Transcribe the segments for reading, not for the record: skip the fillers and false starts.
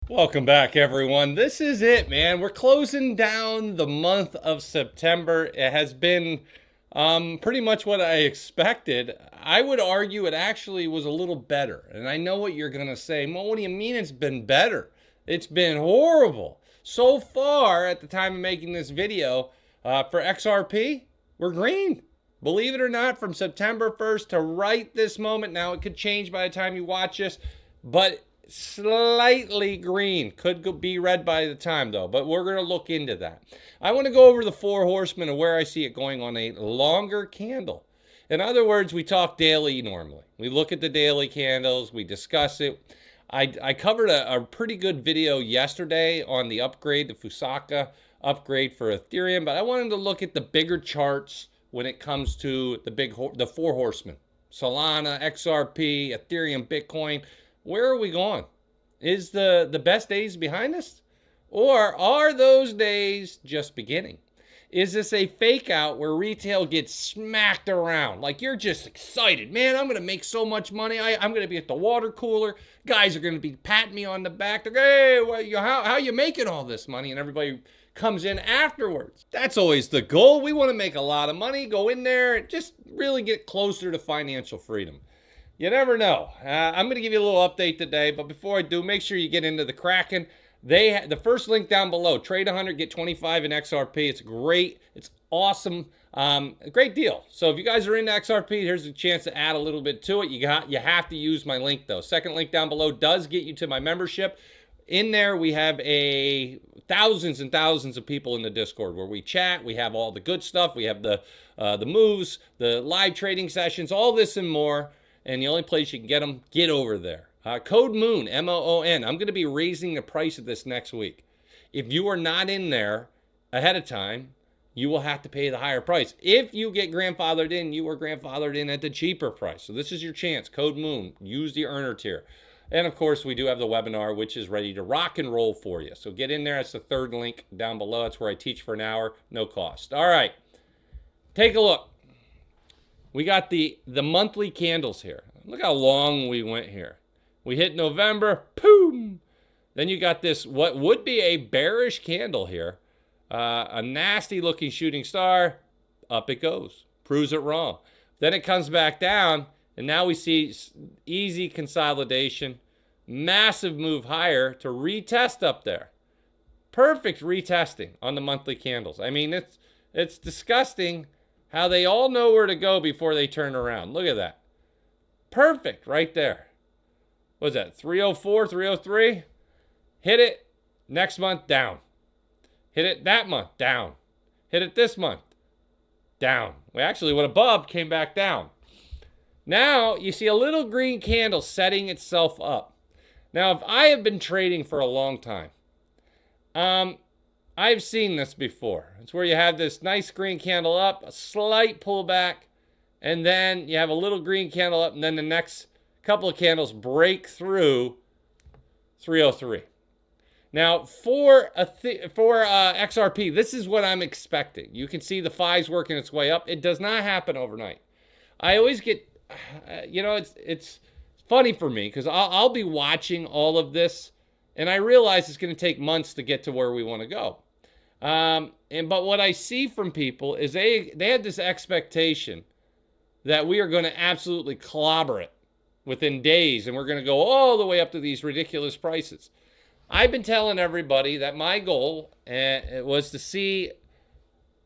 Welcome back, everyone. This is it, man. We're closing down the month of September. It has been pretty much what I expected. I would argue it actually was a little better. And I know what you're going to say. Well, what do you mean it's been better? It's been horrible. So far, at the time of making this video, for XRP, we're green. Believe it or not, from September 1st to right this moment, now it could change by the time you watch this, but slightly green. Could be red by the time, though, but we're going to look into that. I want to go over the four horsemen and where I see it going on a longer candle. In other words, we talk daily normally. We look at the daily candles, we discuss it. I covered a pretty good video yesterday on the upgrade, the Fusaka upgrade for Ethereum, but I wanted to look at the bigger charts when it comes to the four horsemen. Solana, XRP, Ethereum, Bitcoin. Where are we going? Is the best days behind us? Or are those days just beginning? Is this a fake out where retail gets smacked around? Like you're just excited. Man, I'm going to make so much money. I'm going to be at the water cooler. Guys are going to be patting me on the back. They're, hey, how you making all this money? And everybody comes in afterwards. That's always the goal. We want to make a lot of money, go in there, and just really get closer to financial freedom. You never know. I'm going to give you a little update today, but before I do, make sure you get into the Kraken. The first link down below, trade 100, get 25 in XRP. It's great. It's awesome. A great deal. So if you guys are into XRP, here's a chance to add a little bit to it. You have to use my link though. Second link down below does get you to my membership. In there, we have thousands and thousands of people in the Discord where we chat. We have all the good stuff. We have the moves, the live trading sessions, all this and more. And the only place you can get them, get over there. Code MOON, M-O-O-N. I'm going to be raising the price of this next week. If you are not in there ahead of time, you will have to pay the higher price. If you get grandfathered in, you are grandfathered in at the cheaper price. So this is your chance. Code MOON. Use the earner tier. And of course, we do have the webinar, which is ready to rock and roll for you. So get in there. That's the third link down below. That's where I teach for an hour. No cost. All right. Take a look. We got the monthly candles here. Look how long we went here. We hit November, boom. Then you got this, what would be a bearish candle here. A nasty looking shooting star. Up it goes. Proves it wrong. Then it comes back down, and now we see easy consolidation. Massive move higher to retest up there. Perfect retesting on the monthly candles. I mean, it's disgusting how they all know where to go before they turn around. Look at that. Perfect right there. What was that? 304, 303? Hit it. Next month, down. Hit it that month, down. Hit it this month, down. We actually went above, came back down. Now, you see a little green candle setting itself up. Now, if I have been trading for a long time, I've seen this before. It's where you have this nice green candle up, a slight pullback, and then you have a little green candle up, and then the next couple of candles break through 303. Now, for XRP, this is what I'm expecting. You can see the FI's working its way up. It does not happen overnight. I always get, it's funny for me because I'll be watching all of this, and I realize it's going to take months to get to where we want to go. But what I see from people is they have this expectation that we are going to absolutely clobber it within days, and we're going to go all the way up to these ridiculous prices. I've been telling everybody that my goal was to see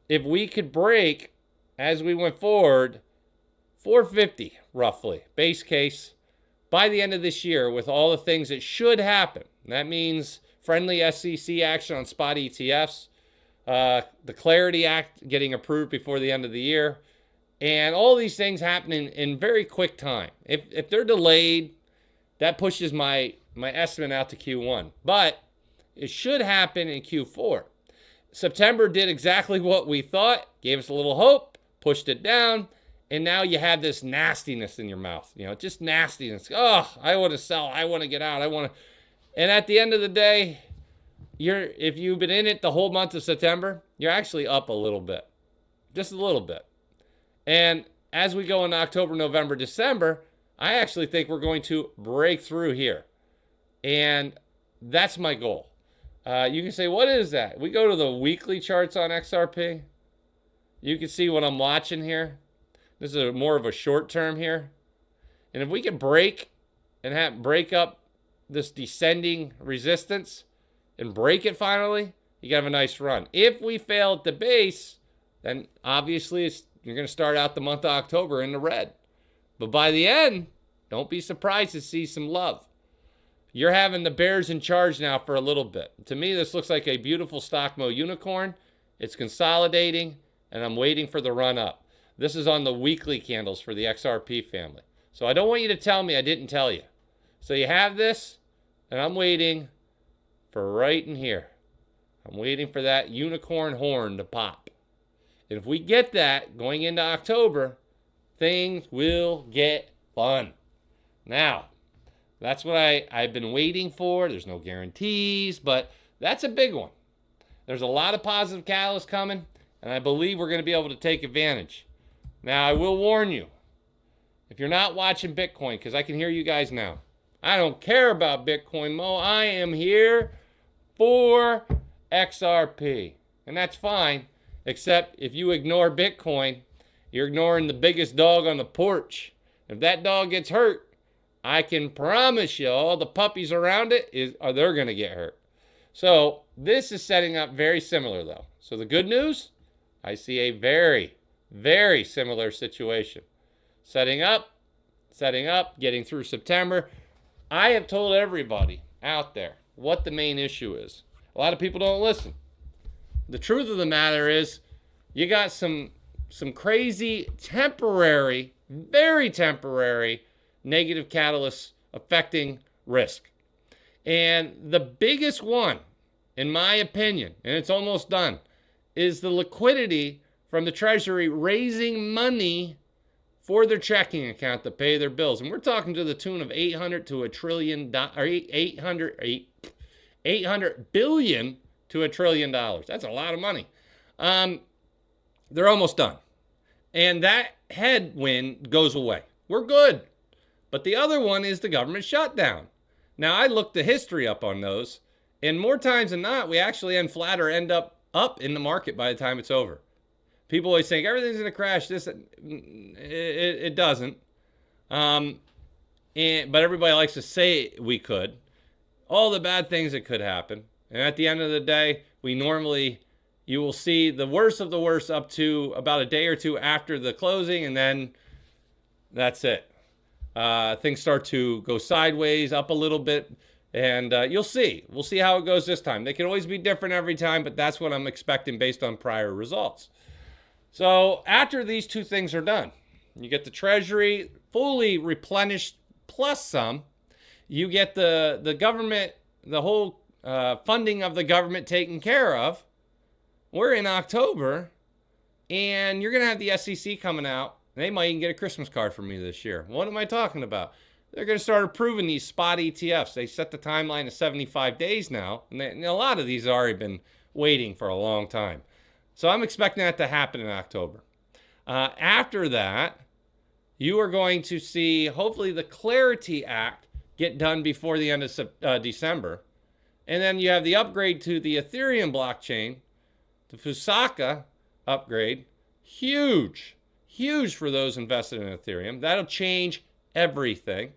if we could break, as we went forward, 450 roughly, base case, by the end of this year with all the things that should happen. That means friendly SEC action on spot ETFs, the Clarity Act getting approved before the end of the year, and all these things happening in very quick time. If they're delayed, that pushes my estimate out to Q1. But it should happen in Q4. September did exactly what we thought, gave us a little hope, pushed it down, and now you have this nastiness in your mouth. Just nastiness. Oh, I want to sell. I want to get out. And at the end of the day, if you've been in it the whole month of September, you're actually up a little bit. Just a little bit. And as we go into October, November, December, I actually think we're going to break through here. And That's my goal. You can say, what is that? We go to the weekly charts on XRP. You can see what I'm watching here. This is more of a short term here. And if we can break up this descending resistance and break it finally, you can have a nice run. If we fail at the base, then obviously you're going to start out the month of October in the red. But by the end, don't be surprised to see some love. You're having the bears in charge now for a little bit. To me, this looks like a beautiful stock mode unicorn. It's consolidating, and I'm waiting for the run up. This is on the weekly candles for the XRP family. So I don't want you to tell me I didn't tell you. So you have this, and I'm waiting for right in here. I'm waiting for that unicorn horn to pop. And if we get that going into October, things will get fun. Now, that's what I've been waiting for. There's no guarantees, but that's a big one. There's a lot of positive catalysts coming, and I believe we're going to be able to take advantage. Now, I will warn you, if you're not watching Bitcoin, because I can hear you guys now, I don't care about Bitcoin, Mo. I am here for XRP, and that's fine, except if you ignore Bitcoin, you're ignoring the biggest dog on the porch. If that dog gets hurt, I can promise you all the puppies around it they're going to get hurt. So this is setting up very similar, though. So the good news, I see a very, very similar situation. Setting up, getting through September. I have told everybody out there what the main issue is. A lot of people don't listen. The truth of the matter is you got some crazy temporary, very temporary negative catalysts affecting risk. And the biggest one, in my opinion, and it's almost done, is the liquidity from the Treasury raising money for their checking account to pay their bills. And we're talking to the tune of $800 to $1 trillion, or 800 billion to $1 trillion. That's a lot of money. They're almost done. And that headwind goes away. We're good. But the other one is the government shutdown. Now, I looked the history up on those, and more times than not, we actually end flat or end up in the market by the time it's over. People always think everything's going to crash. It doesn't. But everybody likes to say we could. All the bad things that could happen. And at the end of the day, you will see the worst of the worst up to about a day or two after the closing, and then that's it. Things start to go sideways, up a little bit, and you'll see. We'll see how it goes this time. They can always be different every time, but that's what I'm expecting based on prior results. So after these two things are done, you get the Treasury fully replenished plus some. You get the government, the whole funding of the government taken care of. We're in October, and you're going to have the SEC coming out. They might even get a Christmas card from me this year. What am I talking about? They're going to start approving these spot ETFs. They set the timeline to 75 days now, and a lot of these have already been waiting for a long time. So I'm expecting that to happen in October. After that, you are going to see, hopefully, the Clarity Act get done before the end of December. And then you have the upgrade to the Ethereum blockchain, the Fusaka upgrade. Huge for those invested in Ethereum. That'll change everything.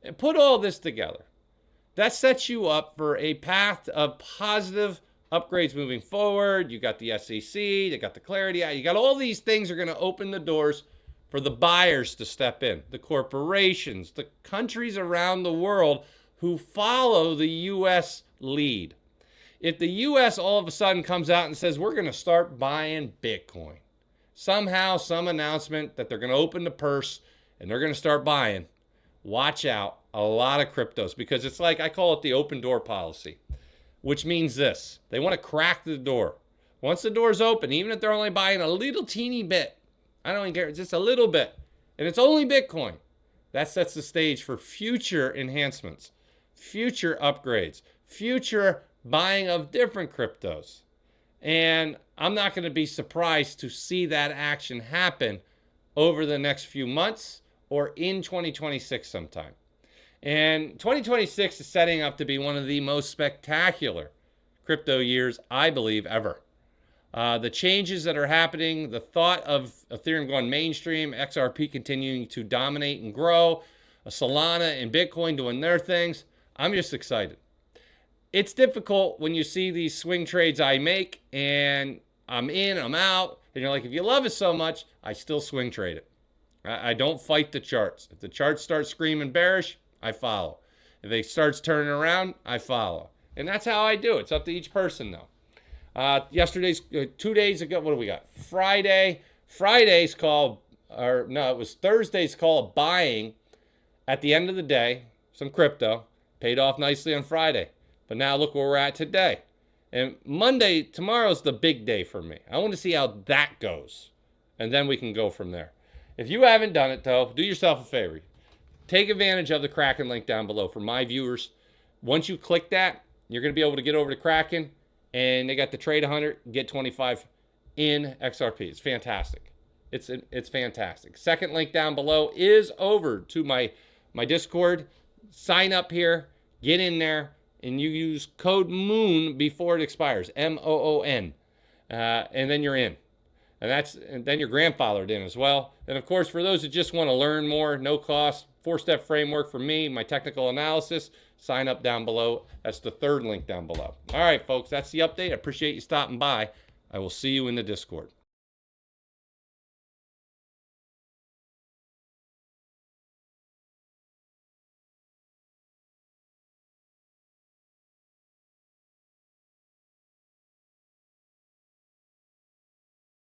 And put all this together. That sets you up for a path of positive upgrades moving forward. You got the SEC, you got the Clarity Act, you got all these things are going to open the doors for the buyers to step in, the corporations, the countries around the world who follow the U.S. lead. If the U.S. all of a sudden comes out and says, we're going to start buying Bitcoin, somehow, some announcement that they're going to open the purse and they're going to start buying, watch out. A lot of cryptos, because it's like, I call it the open door policy, which means this. They want to crack the door. Once the door's open, even if they're only buying a little teeny bit, I don't even care, just a little bit, and it's only Bitcoin, that sets the stage for future enhancements, future upgrades, future buying of different cryptos. And I'm not going to be surprised to see that action happen over the next few months or in 2026 sometime. And 2026 is setting up to be one of the most spectacular crypto years, I believe, ever. The changes that are happening, the thought of Ethereum going mainstream, XRP continuing to dominate and grow, Solana and Bitcoin doing their things. I'm just excited. It's difficult when you see these swing trades I make and I'm in, I'm out, and you're like, if you love it so much, I still swing trade it. I don't fight the charts. If the charts start screaming bearish, I follow. If it starts turning around, I follow. And that's how I do it. It's up to each person, though. 2 days ago, what do we got? Friday's call, or no, it was Thursday's call of buying at the end of the day, some crypto, paid off nicely on Friday. But now look where we're at today. And Monday, tomorrow's the big day for me. I want to see how that goes. And then we can go from there. If you haven't done it, though, do yourself a favor. Take advantage of the Kraken link down below for my viewers. Once you click that, you're going to be able to get over to Kraken. And they got the trade 100, get 25 in XRP. It's fantastic. It's fantastic. Second link down below is over to my Discord. Sign up here. Get in there. And you use code MOON before it expires, MOON, and then you're in. And then you're grandfathered in as well. And of course, for those that just want to learn more, no cost, 4-step framework for me, my technical analysis, sign up down below. That's the third link down below. All right, folks, that's the update. I appreciate you stopping by. I will see you in the Discord.